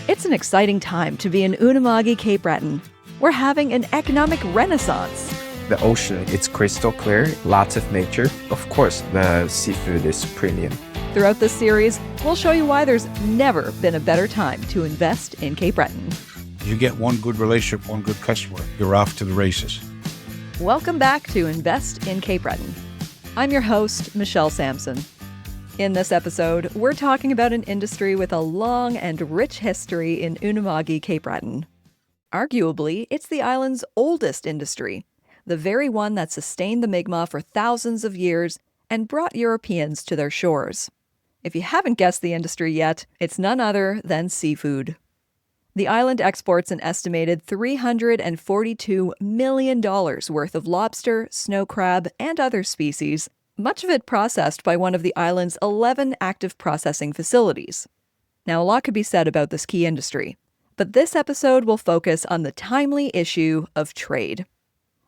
It's an exciting time to be in Unama'ki, Cape Breton. We're having an economic renaissance. The ocean, it's crystal clear, lots of nature. Of course, the seafood is premium. Throughout this series, we'll show you why there's never been a better time to invest in Cape Breton. You get one good relationship, one good customer, you're off to the races. Welcome back to Invest in Cape Breton. I'm your host, Michelle Sampson. In this episode, we're talking about an industry with a long and rich history in Unama'ki, Cape Breton. Arguably, it's the island's oldest industry, the very one that sustained the Mi'kmaq for thousands of years and brought Europeans to their shores. If you haven't guessed the industry yet, it's none other than seafood. The island exports an estimated $342 million worth of lobster, snow crab, and other species, much of it processed by one of the island's 11 active processing facilities. Now, a lot could be said about this key industry, but this episode will focus on the timely issue of trade.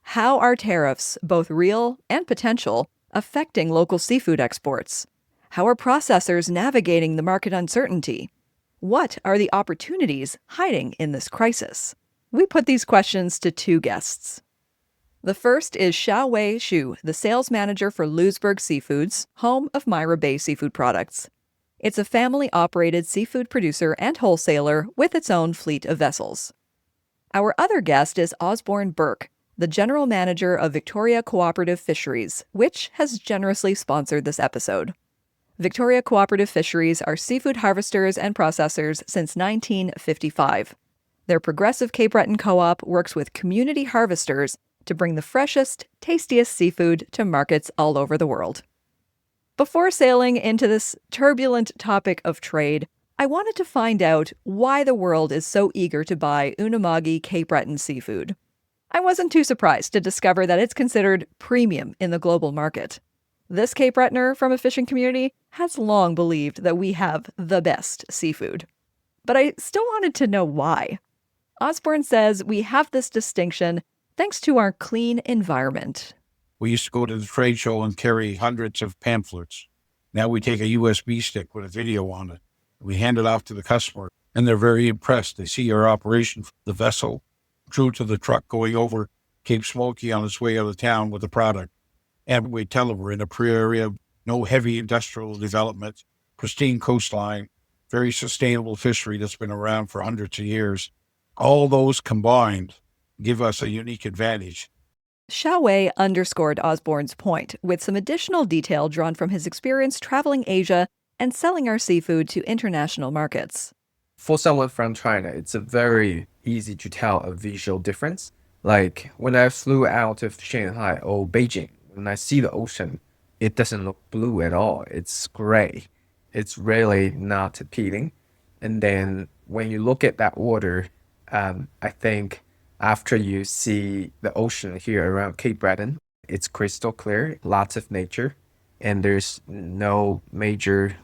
How are tariffs, both real and potential, affecting local seafood exports? How are processors navigating the market uncertainty? What are the opportunities hiding in this crisis? We put these questions to two guests. The first is Shaowei Xu, the sales manager for Louisbourg Seafoods, home of Myra Bay Seafood Products. It's a family-operated seafood producer and wholesaler with its own fleet of vessels. Our other guest is Osborne Burke, the general manager of Victoria Co-op Fisheries, which has generously sponsored this episode. Victoria Co-op Fisheries are seafood harvesters and processors since 1955. Their progressive Cape Breton co-op works with community harvesters to bring the freshest, tastiest seafood to markets all over the world. Before sailing into this turbulent topic of trade, I wanted to find out why the world is so eager to buy Unama'ki Cape Breton seafood. I wasn't too surprised to discover that it's considered premium in the global market. This Cape Bretoner from a fishing community has long believed that we have the best seafood. But I still wanted to know why. Osborne says we have this distinction thanks to our clean environment. We used to go to the trade show and carry hundreds of pamphlets. Now we take a USB stick with a video on it. We hand it off to the customer, and they're very impressed. They see our operation, the vessel, through to the truck going over Cape Smoky on its way out of town with the product. And we tell them we're in a area, no heavy industrial development, pristine coastline, very sustainable fishery that's been around for hundreds of years. All those combined give us a unique advantage. Shaowei underscored Osborne's point with some additional detail drawn from his experience traveling Asia and selling our seafood to international markets. For someone from China, it's a very easy to tell a visual difference. Like when I flew out of Shanghai or Beijing, when I see the ocean, it doesn't look blue at all. It's gray. It's really not appealing. And then when you look at that water, I think after you see the ocean here around Cape Breton, it's crystal clear, lots of nature, and there's no major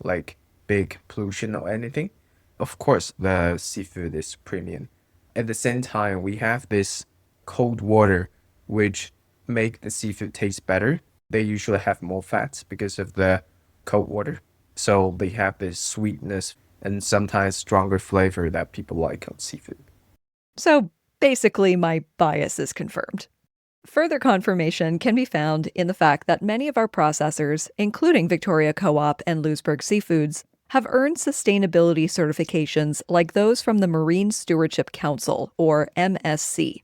big pollution or anything. Of course, the seafood is premium. At the same time, we have this cold water, which make the seafood taste better. They usually have more fats because of the cold water. So they have this sweetness and sometimes stronger flavor that people like on seafood. So basically, my bias is confirmed. Further confirmation can be found in the fact that many of our processors, including Victoria Co-op and Louisbourg Seafoods, have earned sustainability certifications like those from the Marine Stewardship Council, or MSC.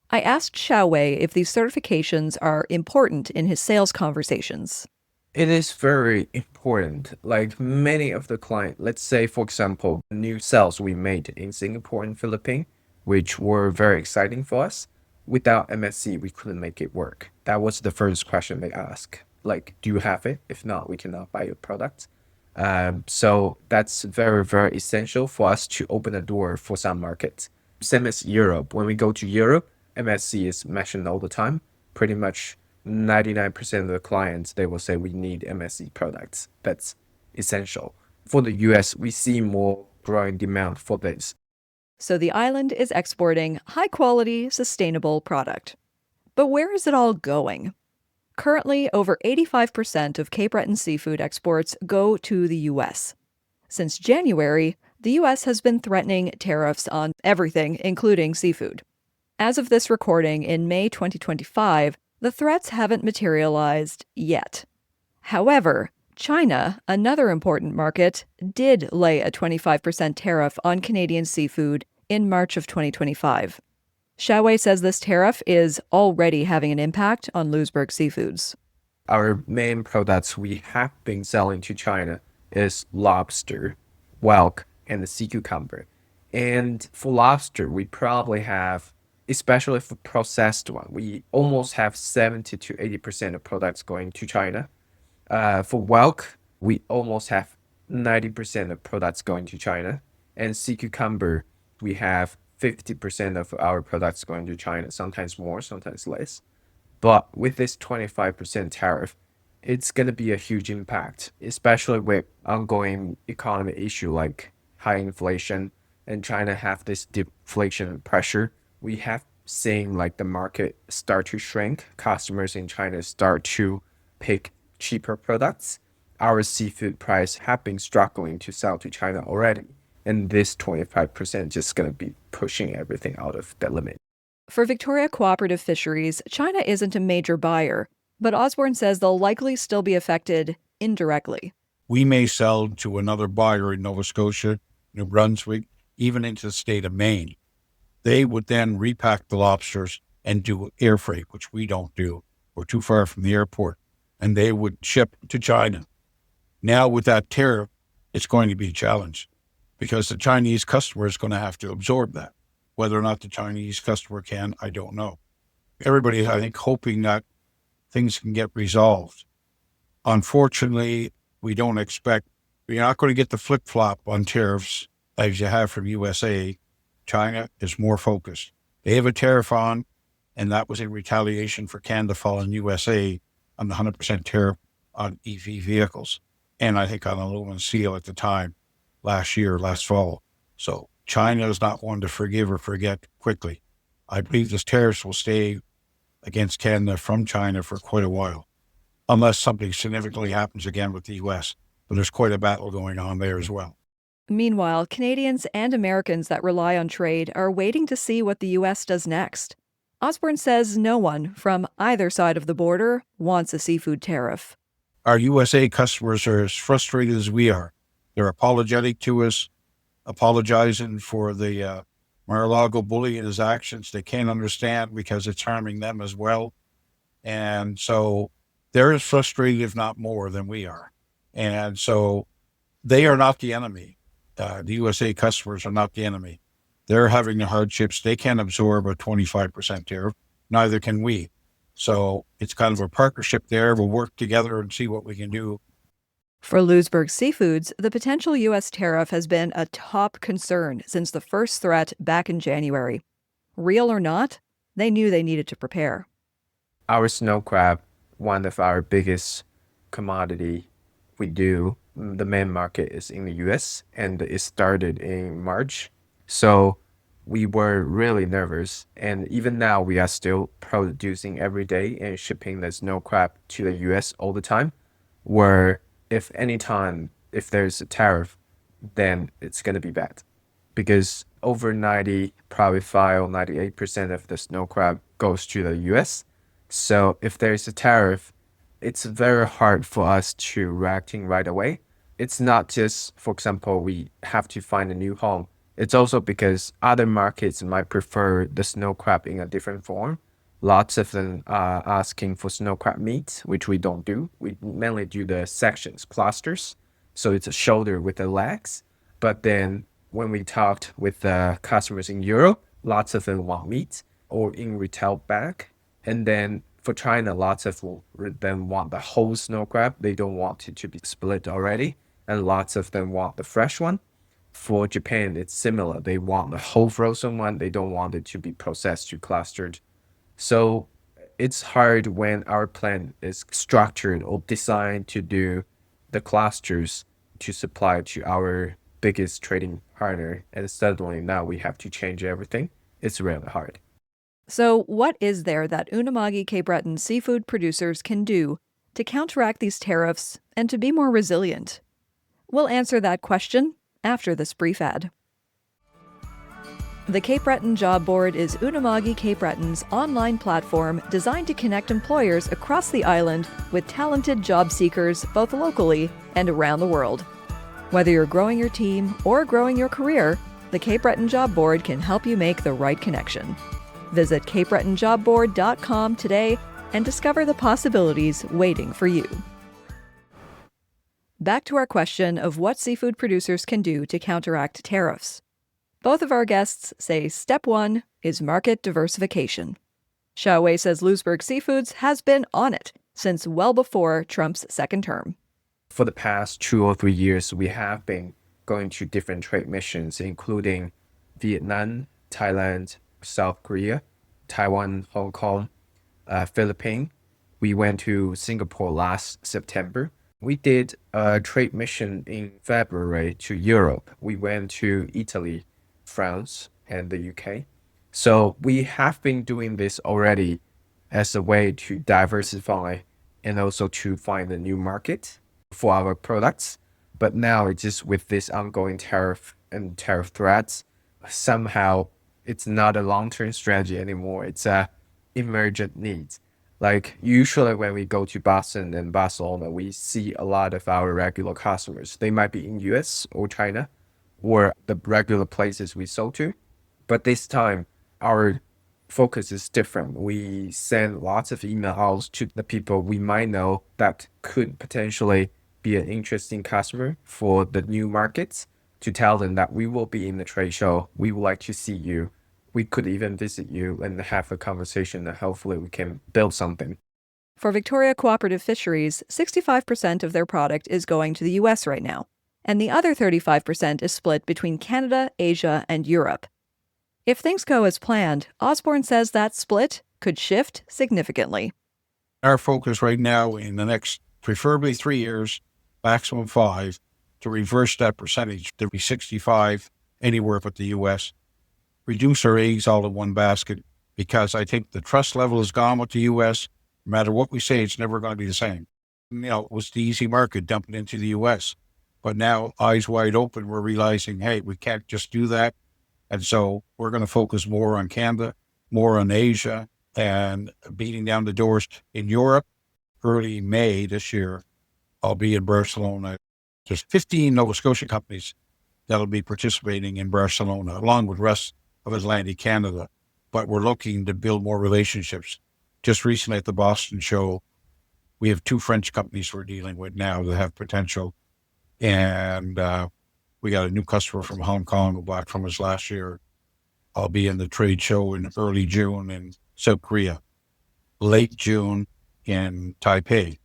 I asked Shaowei if these certifications are important in his sales conversations. It is very important. Like many of the clients, let's say, for example, new sales we made in Singapore and Philippines, which were very exciting for us. Without MSC, we couldn't make it work. That was the first question they asked. Like, do you have it? If not, we cannot buy your product. So that's very, very essential for us to open a door for some markets. Same as Europe. When we go to Europe, MSC is mentioned all the time. Pretty much 99% of the clients, they will say we need MSC products. That's essential. For the US, we see more growing demand for this. So the island is exporting high-quality, sustainable product. But where is it all going? Currently, over 85% of Cape Breton seafood exports go to the U.S. Since January, the U.S. has been threatening tariffs on everything, including seafood. As of this recording in May 2025, the threats haven't materialized yet. However, China, another important market, did lay a 25% tariff on Canadian seafood in March of 2025. Shaowei says this tariff is already having an impact on Louisbourg seafoods. Our main products we have been selling to China is lobster, whelk, and the sea cucumber. And for lobster, we probably have, especially for processed one, we almost have 70 to 80% of products going to China. For whelk, we almost have 90% of products going to China. And sea cucumber, we have 50% of our products going to China, sometimes more, sometimes less. But with this 25% tariff, it's going to be a huge impact, especially with ongoing economy issue like high inflation and China have this deflation pressure. We have seen like the market start to shrink. Customers in China start to pick cheaper products. Our seafood price have been struggling to sell to China already. And this 25% just going to be pushing everything out of the limit. For Victoria Co-op Fisheries, China isn't a major buyer, but Osborne says they'll likely still be affected indirectly. We may sell to another buyer in Nova Scotia, New Brunswick, even into the state of Maine. They would then repack the lobsters and do air freight, which we don't do. We're too far from the airport. And they would ship to China. Now with that tariff, it's going to be a challenge because the Chinese customer is going to have to absorb that. Whether or not the Chinese customer can, I don't know. Everybody is, I think, hoping that things can get resolved. Unfortunately, we don't expect, you're not going to get the flip-flop on tariffs as you have from USA. China is more focused. They have a tariff on, and that was in retaliation for Canada following USA on the 100% tariff on EV vehicles. And I think on aluminum and steel at the time, last fall. So China is not one to forgive or forget quickly. I believe this tariffs will stay against Canada from China for quite a while, unless something significantly happens again with the U.S. But there's quite a battle going on there as well. Meanwhile, Canadians and Americans that rely on trade are waiting to see what the U.S. does next. Osborne says no one from either side of the border wants a seafood tariff. Our USA customers are as frustrated as we are. They're apologetic to us, apologizing for the Mar-a-Lago bully and his actions. They can't understand because it's harming them as well. And so they're as frustrated, if not more, than we are. And so they are not the enemy. The USA customers are not the enemy. They're having the hardships. They can't absorb a 25% tariff. Neither can we. So it's kind of a partnership there. We'll work together and see what we can do. For Louisbourg Seafoods, the potential U.S. tariff has been a top concern since the first threat back in January. Real or not, they knew they needed to prepare. Our snow crab, one of our biggest commodity we do, the main market is in the US and it started in March. So we were really nervous. And even now we are still producing every day and shipping the snow crab to the US all the time. Where if there's a tariff, then it's going to be bad. Because over 98% of the snow crab goes to the US. So if there's a tariff, it's very hard for us to reacting right away. It's not just, for example, we have to find a new home. It's also because other markets might prefer the snow crab in a different form. Lots of them are asking for snow crab meat, which we don't do. We mainly do the sections, clusters. So it's a shoulder with the legs. But then when we talked with the customers in Europe, lots of them want meat or in retail bag. And then for China, lots of them want the whole snow crab. They don't want it to be split already. And lots of them want the fresh one. For Japan, it's similar. They want the whole frozen one. They don't want it to be processed to clustered. So it's hard when our plan is structured or designed to do the clusters to supply to our biggest trading partner. And suddenly now we have to change everything. It's really hard. So what is there that Unama'ki Cape Breton seafood producers can do to counteract these tariffs and to be more resilient? We'll answer that question after this brief ad. The Cape Breton Job Board is Unama'ki Cape Breton's online platform designed to connect employers across the island with talented job seekers both locally and around the world. Whether you're growing your team or growing your career, the Cape Breton Job Board can help you make the right connection. Visit capebretonjobboard.com today and discover the possibilities waiting for you. Back to our question of what seafood producers can do to counteract tariffs. Both of our guests say step one is market diversification. Shaowei says Louisbourg Seafoods has been on it since well before Trump's second term. For the past 2 or 3 years, we have been going to different trade missions, including Vietnam, Thailand, South Korea, Taiwan, Hong Kong, Philippines. We went to Singapore last September. We did a trade mission in February to Europe. We went to Italy, France, and the UK. So we have been doing this already as a way to diversify and also to find a new market for our products. But now it's just with this ongoing tariff and tariff threats, somehow it's not a long-term strategy anymore. It's a emergent need. Like usually when we go to Boston and Barcelona, we see a lot of our regular customers. They might be in US or China or the regular places we sold to. But this time, our focus is different. We send lots of emails to the people we might know that could potentially be an interesting customer for the new markets to tell them that we will be in the trade show. We would like to see you. We could even visit you and have a conversation and hopefully we can build something. For Victoria Co-op Fisheries, 65% of their product is going to the US right now, and the other 35% is split between Canada, Asia, and Europe. If things go as planned, Osborne says that split could shift significantly. Our focus right now in the next preferably 3 years, maximum 5, to reverse that percentage to be 65 anywhere but the US. Reduce our eggs all in one basket because I think the trust level is gone with the US. No matter what we say, it's never going to be the same. It was the easy market dumping into the US. But now, eyes wide open, we're realizing, hey, we can't just do that. And so we're going to focus more on Canada, more on Asia, and beating down the doors in Europe. Early May this year, I'll be in Barcelona. There's 15 Nova Scotia companies that'll be participating in Barcelona, along with the rest of Atlantic Canada. But we're looking to build more relationships. Just recently at the Boston show, we have 2 French companies we're dealing with now that have potential. And we got a new customer from Hong Kong who bought from us last year. I'll be in the trade show in early June in South Korea, late June in Taipei.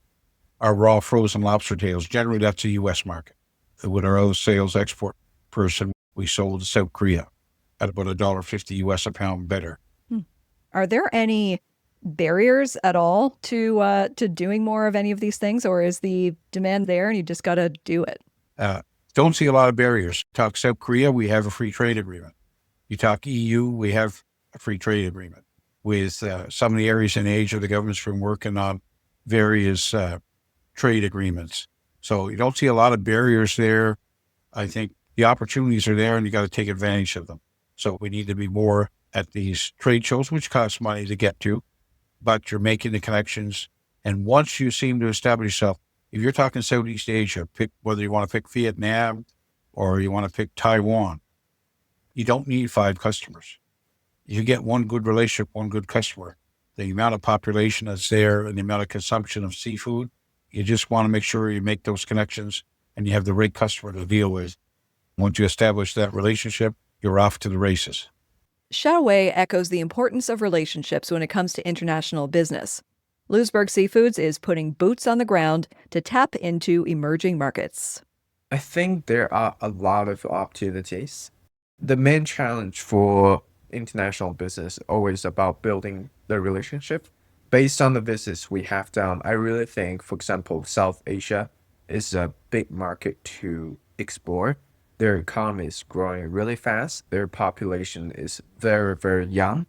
Our raw frozen lobster tails, generally that's a U.S. market. With our other sales export person, we sold to South Korea at about $1.50 US a pound better. Are there any barriers at all to doing more of any of these things, or is the demand there and you just got to do it? Don't see a lot of barriers. Talk South Korea, we have a free trade agreement. You talk EU, we have a free trade agreement. With some of the areas in Asia, the government's been working on various trade agreements. So you don't see a lot of barriers there. I think the opportunities are there and you got to take advantage of them. So we need to be more at these trade shows, which cost money to get to, but you're making the connections. And once you seem to establish yourself, if you're talking Southeast Asia, pick whether you want to pick Vietnam or you want to pick Taiwan, you don't need 5 customers. You get one good relationship, one good customer. The amount of population that's there and the amount of consumption of seafood, you just want to make sure you make those connections and you have the right customer to deal with. Once you establish that relationship, you're off to the races. Shaowei echoes the importance of relationships when it comes to international business. Louisbourg Seafoods is putting boots on the ground to tap into emerging markets. I think there are a lot of opportunities. The main challenge for international business is always about building the relationship. Based on the visits we have done, I really think, for example, South Asia is a big market to explore. Their economy is growing really fast. Their population is very, very young,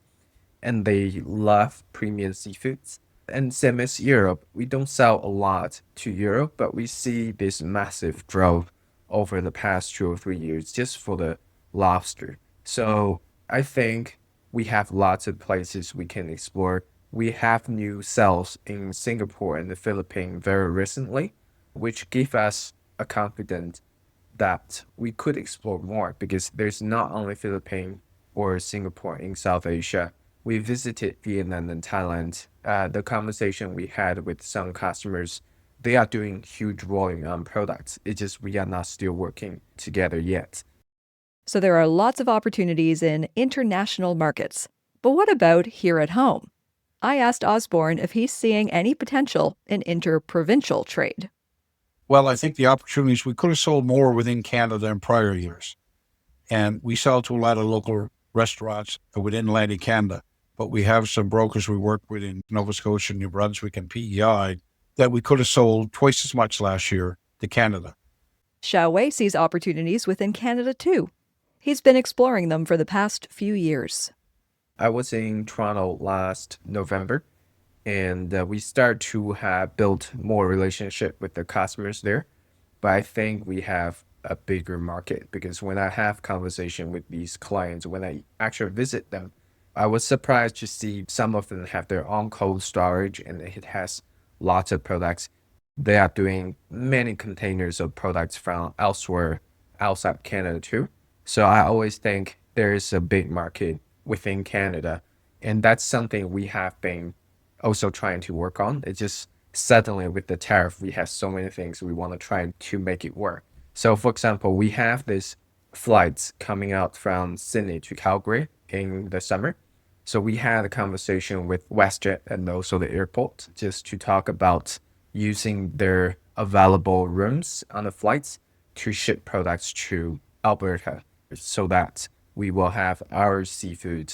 and they love premium seafoods. And same as Europe, we don't sell a lot to Europe, but we see this massive growth over the past 2 or 3 years just for the lobster. So I think we have lots of places we can explore. We have new sales in Singapore and the Philippines very recently, which give us a confidence that we could explore more because there's not only Philippines or Singapore in South Asia. We visited Vietnam and Thailand. The conversation we had with some customers, they are doing huge volume on products. It's just we are not still working together yet. So there are lots of opportunities in international markets. But what about here at home? I asked Osborne if he's seeing any potential in interprovincial trade. Well, I think the opportunities, we could have sold more within Canada in prior years. And we sell to a lot of local restaurants within Atlantic Canada. But we have some brokers we work with in Nova Scotia, New Brunswick, and PEI that we could have sold twice as much last year to Canada. Shaowei sees opportunities within Canada too. He's been exploring them for the past few years. I was in Toronto last November, and we start to have built more relationship with the customers there. But I think we have a bigger market because when I have conversation with these clients, when I actually visit them, I was surprised to see some of them have their own cold storage and it has lots of products. They are doing many containers of products from elsewhere outside Canada too. So I always think there is a big market within Canada, and that's something we have been also trying to work on. It's just suddenly with the tariff, we have so many things we want to try to make it work. So for example, we have these flights coming out from Sydney to Calgary in the summer. So we had a conversation with WestJet and also the airport just to talk about using their available rooms on the flights to ship products to Alberta so that we will have our seafood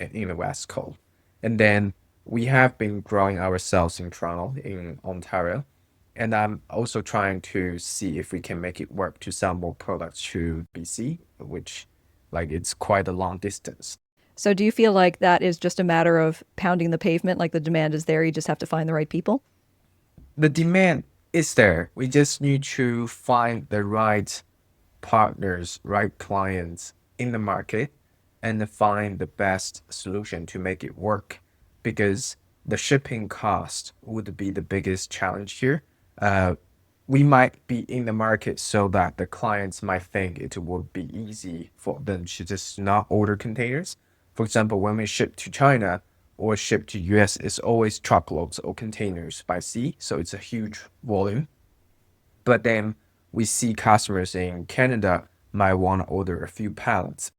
in the West Coast. And then we have been growing ourselves in Toronto, in Ontario. And I'm also trying to see if we can make it work to sell more products to BC, which it's quite a long distance. So do you feel like that is just a matter of pounding the pavement, like the demand is there, you just have to find the right people? The demand is there. We just need to find the right partners, right clients in the market and find the best solution to make it work because the shipping cost would be the biggest challenge here. We might be in the market so that the clients might think it would be easy for them to just not order containers. For example, when we ship to China or ship to US, it's always truckloads or containers by sea. So it's a huge volume. But then we see customers in Canada might want to order a few pallets.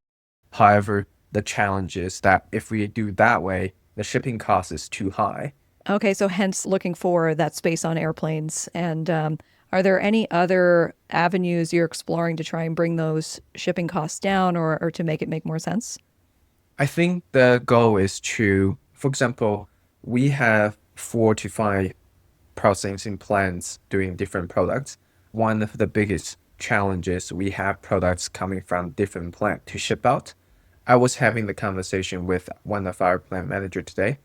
However, the challenge is that if we do that way, the shipping cost is too high. Okay, so hence looking for that space on airplanes. And are there any other avenues you're exploring to try and bring those shipping costs down or to make it make more sense? I think the goal is to, for example, we have 4 to 5 processing plants doing different products. One of the biggest challenges, we have products coming from different plants to ship out. I was having the conversation with one of our plant manager today.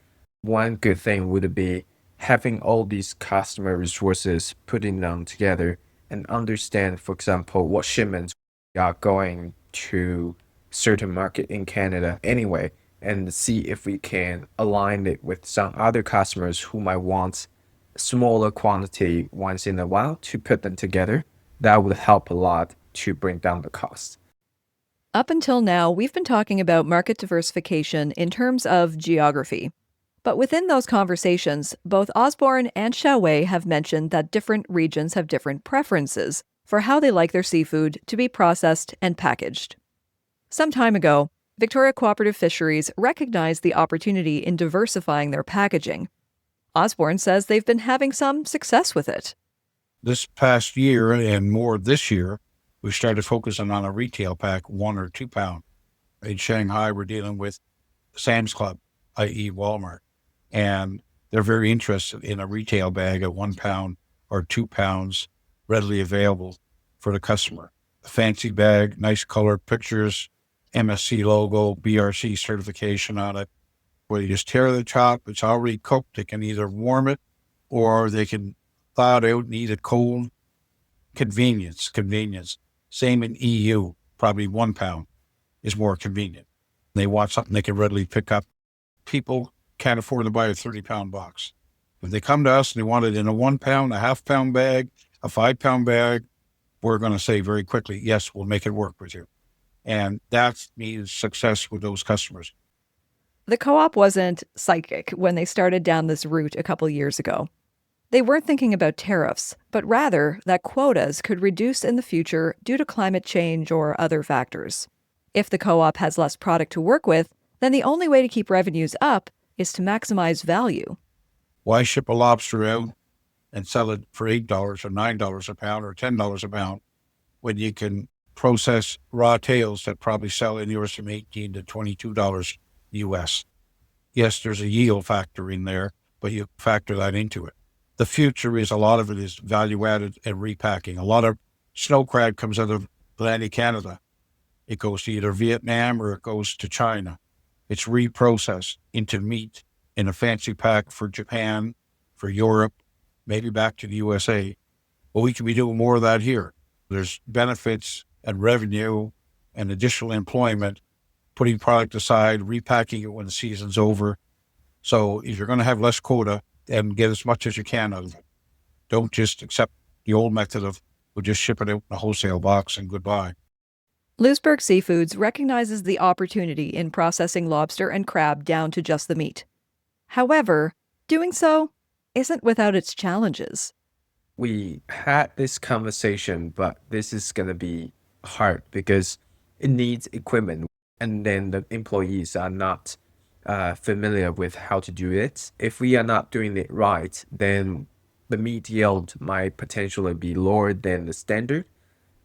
One good thing would be having all these customer resources, putting them together and understand, for example, what shipments are going to certain market in Canada anyway, and see if we can align it with some other customers who might want smaller quantity once in a while to put them together. That would help a lot to bring down the cost. Up until now, we've been talking about market diversification in terms of geography. But within those conversations, both Osborne and Shaowei have mentioned that different regions have different preferences for how they like their seafood to be processed and packaged. Some time ago, Victoria Co-op Fisheries recognized the opportunity in diversifying their packaging. Osborne says they've been having some success with it. This past year and more this year, we started focusing on a retail pack, 1 or 2 pound. In Shanghai, we're dealing with Sam's Club, i.e. Walmart, and they're very interested in a retail bag at 1 pound or 2 pounds readily available for the customer. A fancy bag, nice color, pictures, MSC logo, BRC certification on it, where you just tear the top, it's already cooked. They can either warm it or they can thaw it out and eat it cold. Convenience. Same in EU, probably 1 pound is more convenient. They want something they can readily pick up. People can't afford to buy a 30-pound box. If they come to us and they want it in a 1 pound, a half-pound bag, a 5-pound bag, we're going to say very quickly, yes, we'll make it work with you. And that means success with those customers. The co-op wasn't psychic when they started down this route a couple years ago. They weren't thinking about tariffs, but rather that quotas could reduce in the future due to climate change or other factors. If the co-op has less product to work with, then the only way to keep revenues up is to maximize value. Why ship a lobster out and sell it for $8 or $9 a pound or $10 a pound when you can process raw tails that probably sell anywhere from $18 to $22 US? Yes, there's a yield factor in there, but you factor that into it. The future is a lot of it is value added and repacking. A lot of snow crab comes out of Atlantic Canada. It goes to either Vietnam or it goes to China. It's reprocessed into meat in a fancy pack for Japan, for Europe, maybe back to the USA. But we can be doing more of that here. There's benefits and revenue and additional employment, putting product aside, repacking it when the season's over. So if you're going to have less quota, then get as much as you can out of it. Don't just accept the old method of we'll just ship it out in a wholesale box and goodbye. Louisbourg Seafoods recognizes the opportunity in processing lobster and crab down to just the meat. However, doing so isn't without its challenges. We had this conversation, but this is going to be hard because it needs equipment, and then the employees are not familiar with how to do it. If we are not doing it right, then the meat yield might potentially be lower than the standard.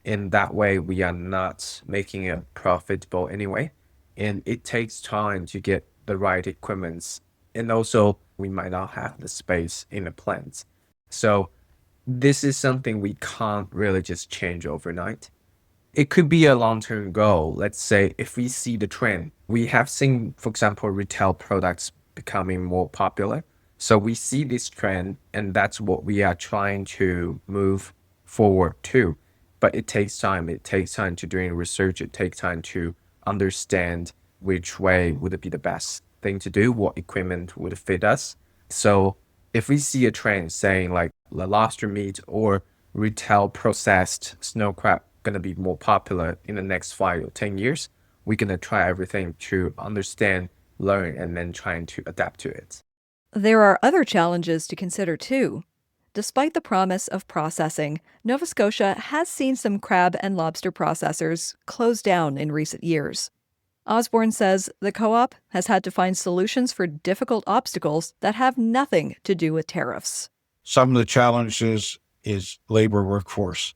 In that way, we are not making it profitable anyway. And it takes time to get the right equipment. And also, we might not have the space in the plant. So this is something we can't really just change overnight. It could be a long-term goal. Let's say if we see the trend, we have seen, for example, retail products becoming more popular. So we see this trend, and that's what we are trying to move forward to. But it takes time. It takes time to doing research. It takes time to understand which way would it be the best thing to do, what equipment would fit us. So if we see a trend saying like the lobster meat or retail processed snow crab going to be more popular in the next 5 or 10 years, we're going to try everything to understand, learn, and then trying to adapt to it. There are other challenges to consider too. Despite the promise of processing, Nova Scotia has seen some crab and lobster processors close down in recent years. Osborne says the co-op has had to find solutions for difficult obstacles that have nothing to do with tariffs. Some of the challenges is labor workforce.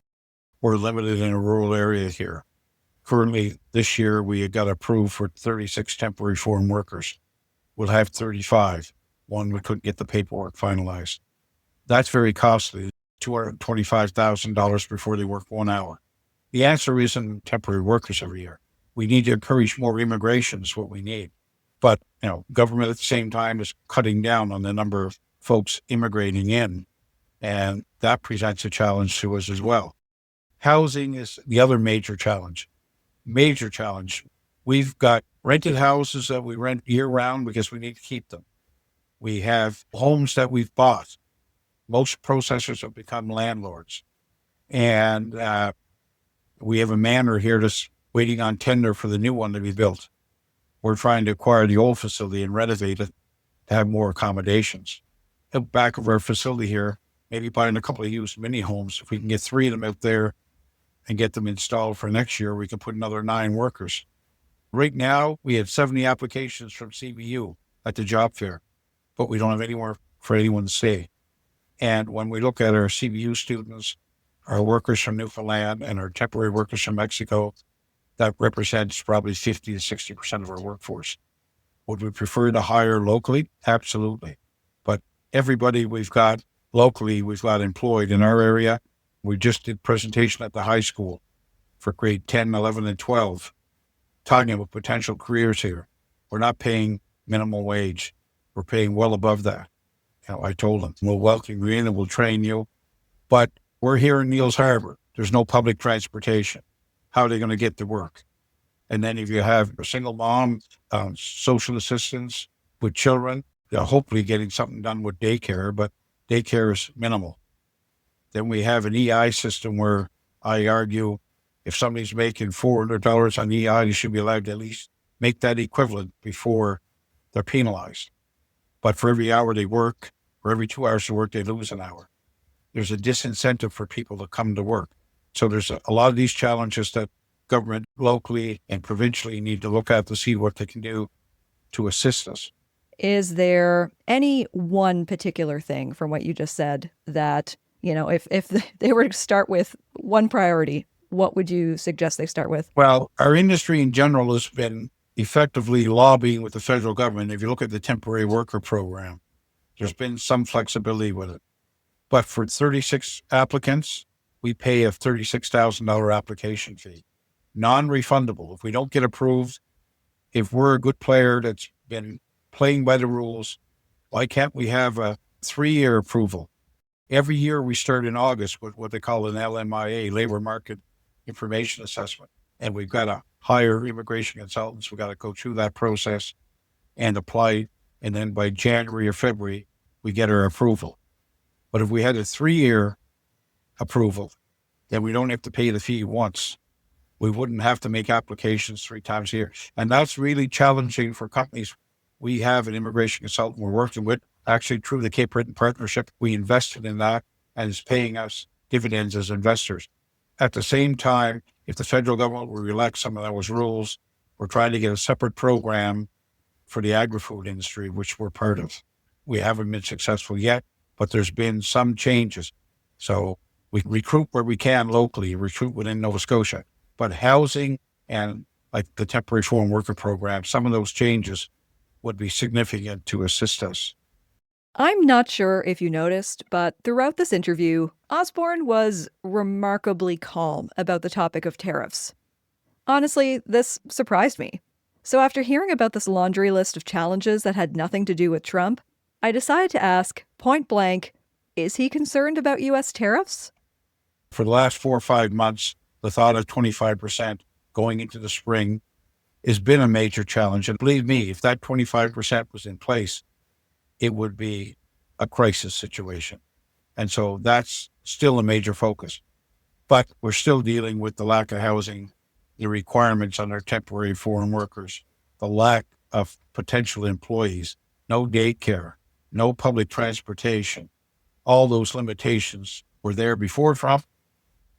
We're limited in a rural area here. Currently, this year, we got approved for 36 temporary foreign workers. We'll have 35. One, we couldn't get the paperwork finalized. That's very costly, $225,000 before they work 1 hour. The answer isn't temporary workers every year. We need to encourage more immigration is what we need. But, government at the same time is cutting down on the number of folks immigrating in, and that presents a challenge to us as well. Housing is the other major challenge. Major challenge. We've got rented houses that we rent year-round because we need to keep them. We have homes that we've bought. Most processors have become landlords. And we have a manor here that's waiting on tender for the new one to be built. We're trying to acquire the old facility and renovate it to have more accommodations. At the back of our facility here, maybe buying a couple of used mini homes. If we can get 3 of them out there and get them installed for next year, we can put another 9 workers. Right now, we have 70 applications from CBU at the job fair, but we don't have anywhere for anyone to stay. And when we look at our CBU students, our workers from Newfoundland and our temporary workers from Mexico, that represents probably 50 to 60% of our workforce. Would we prefer to hire locally? Absolutely. But everybody we've got locally, we've got employed in our area. We just did presentation at the high school for grade 10, 11, and 12, talking about potential careers here. We're not paying minimum wage. We're paying well above that. I told them, we'll welcome you in and we'll train you. But we're here in Niels Harbor. There's no public transportation. how are they going to get to work? And then if you have a single mom, social assistance with children, they're hopefully getting something done with daycare, but daycare is minimal. Then we have an EI system where I argue if somebody's making $400 on EI, they should be allowed to at least make that equivalent before they're penalized. But for every hour they work, or every 2 hours they work, they lose an hour. There's a disincentive for people to come to work. So there's a lot of these challenges that government locally and provincially need to look at to see what they can do to assist us. Is there any one particular thing from what you just said that, if they were to start with one priority, what would you suggest they start with? Well, our industry in general has been effectively lobbying with the federal government. If you look at the temporary worker program, there's been some flexibility with it. But for 36 applicants, we pay a $36,000 application fee, non-refundable. If we don't get approved, if we're a good player that's been playing by the rules, why can't we have a 3-year approval? Every year we start in August with what they call an LMIA, Labor Market Information Assessment. And we've got to hire immigration consultants. We've got to go through that process and apply. And then by January or February, we get our approval. But if we had a 3-year approval, then we don't have to pay the fee once. We wouldn't have to make applications 3 times a year. And that's really challenging for companies. We have an immigration consultant we're working with, actually through the Cape Breton partnership. We invested in that and it's paying us dividends as investors. At the same time, if the federal government will relax some of those rules, we're trying to get a separate program for the agri-food industry, which we're part of. We haven't been successful yet, but there's been some changes. So we recruit where we can locally, recruit within Nova Scotia. But housing and like the temporary foreign worker program, some of those changes would be significant to assist us. I'm not sure if you noticed, but throughout this interview, Osborne was remarkably calm about the topic of tariffs. Honestly, this surprised me. So after hearing about this laundry list of challenges that had nothing to do with Trump, I decided to ask, point blank, is he concerned about U.S. tariffs? For the last 4 or 5 months, the thought of 25% going into the spring has been a major challenge. And believe me, if that 25% was in place, it would be a crisis situation. And so that's still a major focus. But we're still dealing with the lack of housing, the requirements on our temporary foreign workers, the lack of potential employees, no daycare, no public transportation. All those limitations were there before Trump.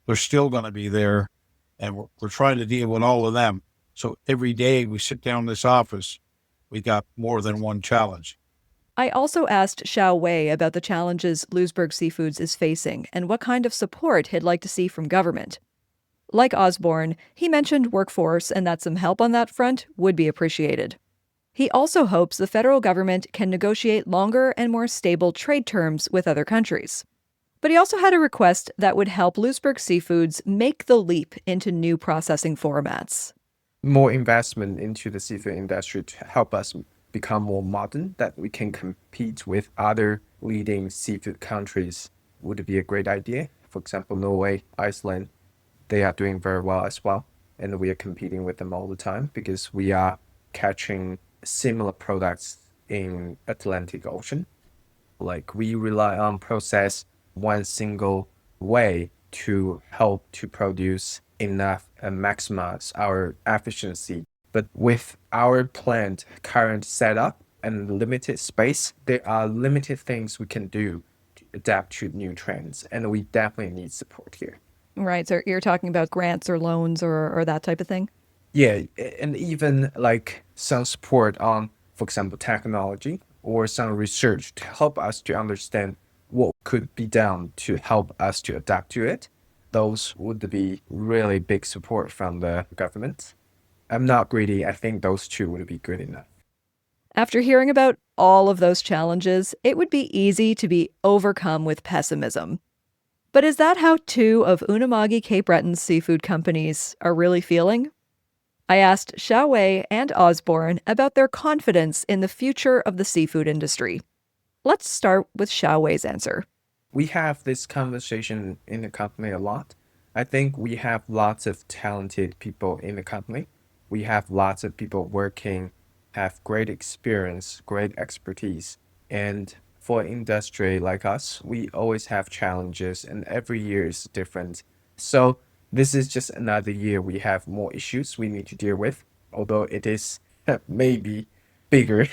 They're still going to be there. And we're trying to deal with all of them. So every day we sit down in this office, we got more than one challenge. I also asked Shaowei about the challenges Louisbourg Seafoods is facing and what kind of support he'd like to see from government. Like Osborne, he mentioned workforce and that some help on that front would be appreciated. He also hopes the federal government can negotiate longer and more stable trade terms with other countries. But he also had a request that would help Louisbourg Seafoods make the leap into new processing formats. More investment into the seafood industry to help us become more modern, that we can compete with other leading seafood countries would be a great idea. For example, Norway, Iceland, they are doing very well as well. And we are competing with them all the time because we are catching similar products in Atlantic Ocean. Like we rely on process one single way to help to produce enough and maximize our efficiency. But with our plant current setup and limited space, there are limited things we can do to adapt to new trends. And we definitely need support here. Right, so you're talking about grants or loans or that type of thing? Yeah, and even like some support on, for example, technology or some research to help us to understand what could be done to help us to adapt to it. Those would be really big support from the government. I'm not greedy. I think those two would be good enough. After hearing about all of those challenges, it would be easy to be overcome with pessimism. But is that how 2 of Unama'ki Cape Breton's seafood companies are really feeling? I asked Shaowei and Osborne about their confidence in the future of the seafood industry. Let's start with Shaowei's answer. We have this conversation in the company a lot. I think we have lots of talented people in the company. We have lots of people working, have great experience, great expertise. And for an industry like us, we always have challenges, and every year is different. So this is just another year we have more issues we need to deal with, although it is maybe bigger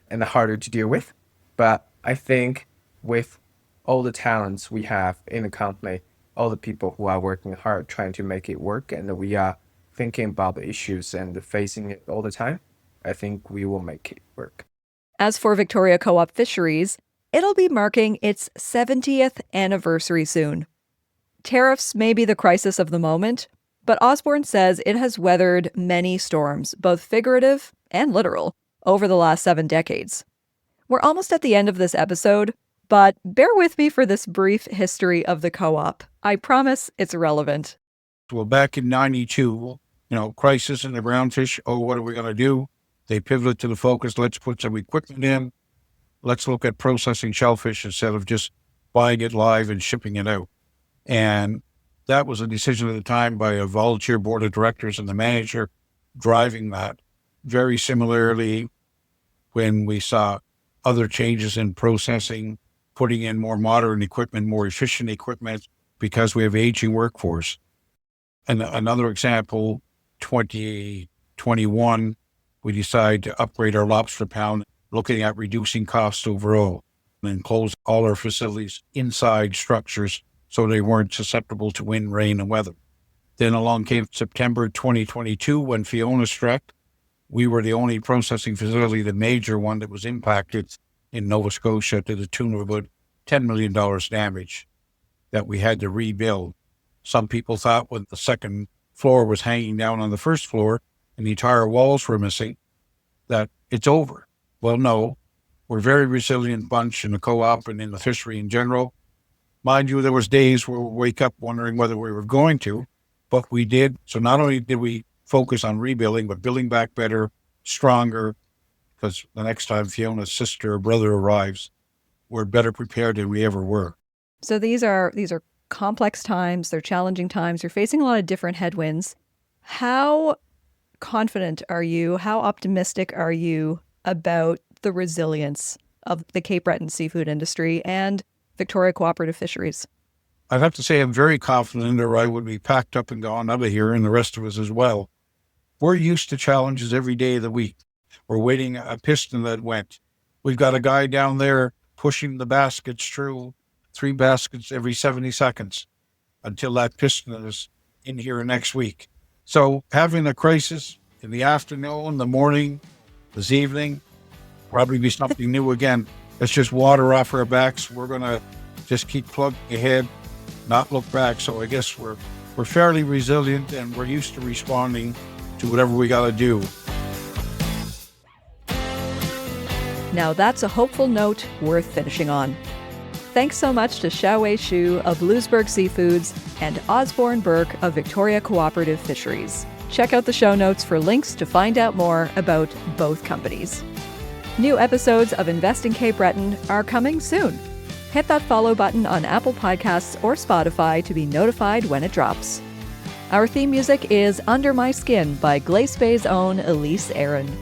and harder to deal with. But I think with all the talents we have in the company, all the people who are working hard trying to make it work, and we are thinking about the issues and facing it all the time, I think we will make it work. As for Victoria Co-op Fisheries, it'll be marking its 70th anniversary soon. Tariffs may be the crisis of the moment, but Osborne says it has weathered many storms, both figurative and literal, over the last 7 decades. We're almost at the end of this episode, but bear with me for this brief history of the co-op. I promise it's relevant. Well, back in 92, crisis in the brownfish. Oh, what are we going to do? They pivoted to the focus. Let's put some equipment in. Let's look at processing shellfish instead of just buying it live and shipping it out. And that was a decision at the time by a volunteer board of directors and the manager driving that. Very similarly, when we saw other changes in processing, putting in more modern equipment, more efficient equipment, because we have aging workforce. And another example, 2021, we decided to upgrade our lobster pound, looking at reducing costs overall, and close all our facilities inside structures so they weren't susceptible to wind, rain, and weather. Then along came September 2022 when Fiona struck. We were the only processing facility, the major one that was impacted in Nova Scotia to the tune of about $10 million damage that we had to rebuild. Some people thought when the second floor was hanging down on the first floor and the entire walls were missing, that it's over. Well, no, we're a very resilient bunch in the co-op and in the fishery in general. Mind you, there was days where we wake up wondering whether we were going to, but we did. So not only did we focus on rebuilding, but building back better, stronger, because the next time Fiona's sister or brother arrives, we're better prepared than we ever were. So these are complex times, they're challenging times, you're facing a lot of different headwinds. How confident are you, how optimistic are you about the resilience of the Cape Breton seafood industry and Victoria Cooperative Fisheries? I'd have to say I'm very confident or I would be packed up and gone out of here, and the rest of us as well. We're used to challenges every day of the week. We're waiting a piston that went. We've got a guy down there pushing the baskets through 3 baskets every 70 seconds until that piston is in here next week. So having a crisis in the afternoon, the morning, this evening, probably be something new again. It's just water off our backs. We're going to just keep plugging ahead, not look back. So I guess we're fairly resilient and we're used to responding to whatever we got to do. Now that's a hopeful note worth finishing on. Thanks so much to Shaowei Xu of Louisbourg Seafoods and Osborne Burke of Victoria Cooperative Fisheries. Check out the show notes for links to find out more about both companies. New episodes of Invest in Cape Breton are coming soon. Hit that follow button on Apple Podcasts or Spotify to be notified when it drops. Our theme music is Under My Skin by Glace Bay's own Elise Aaron.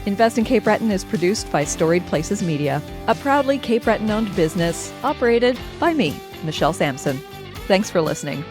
Invest in Cape Breton is produced by Storied Places Media, a proudly Cape Breton-owned business operated by me, Michelle Sampson. Thanks for listening.